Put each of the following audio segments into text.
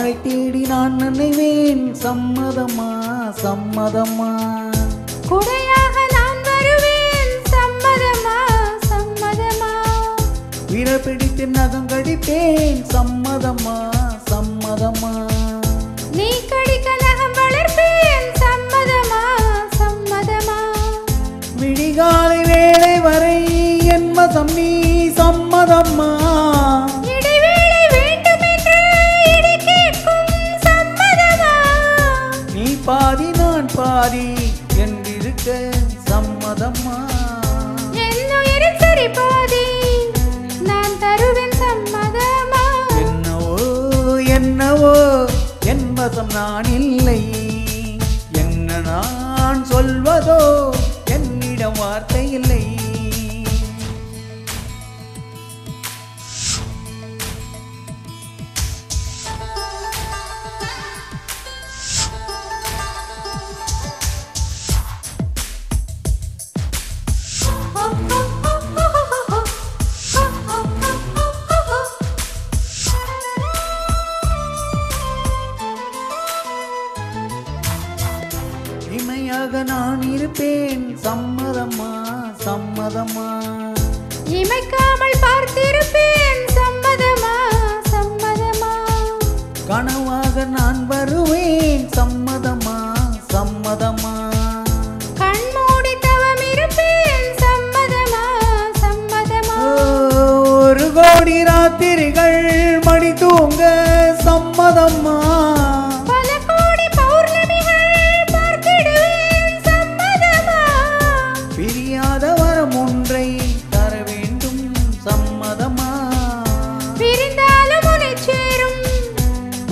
யாரை தேடி நான் நினைவேன் சம்மதமா சம்மதமா குடையாக நான் வருவேன் சம்மதமா சம்மதமா விரல் பிடித்து நகம் கடிப்பேன் சம்மதமா சம்மதமா நீ கடிக்க நகம் வளர்ப்பேன் சம்மதமா சம்மதமா விடிகாலை வேளை வரை என் மதம் நீ சம்மதம்மா இடைவேளை வேண்டும் என்று இடி கேட்கும் சம்மதமா நீ பாதி நான் பாதி என்றிருக்க சம்மதம்மா என்னுயிரில் சரி பாதி நான் தருவேன் சம்மதமா என்னவோ என்னவோ என் வசம் நான் இல்லை என்ன நான் சொல்வதோ என்னிடம் வார்த்தை இல்லை இமையாக நான் இருப்பேன் சம்மதமா சம்மதமா இமைக்காமல் பார்த்திருப்பேன் சம்மதமா சம்மதமா கனவாக நான் வருவேன் சம்மதமா சம்மதமா கண்மூடி தவம் இருப்பேன் சம்மதமா சம்மதமா ஒரு கோடி ராத்திரிகள் மணி தூங்க சம்மதம்மா பல கோடி பௌர்ணமிகள் பார்த்திடுவேன் சம்மதமா பிரியாத வரம் ஒன்றை தர வேண்டும் சம்மதமா பிரிந்தாலும் உன்னை சேரும்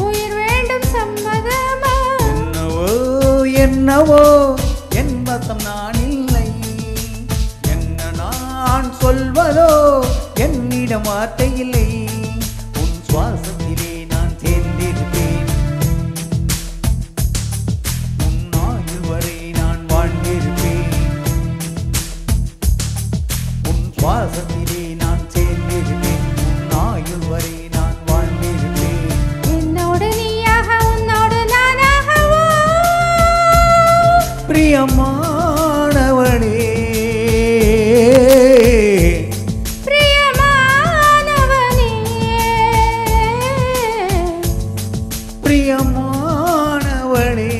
உயிர் வேண்டும் சம்மதமா என்னவோ என்னவோ என் வசம் நான் இல்லை என்ன நான் சொல்வதோ என்னிடம் வார்த்தை இல்லை உன் சுவாசத்திலே நான் சேர்ந்திருப்பேன் உன் ஆயுள் வரை நான் வாழ்ந்திருப்பேன் உன் சுவாசத்திலே நான் சேர்ந்திருப்பேன் உன் ஆயுள் வரை நான் வாழ்ந்திருப்பேன் என்னோடு நீயாக உன்னோடு நானாகவோ பிரியமானவளே பிரியமானவனே பிரியமானவளே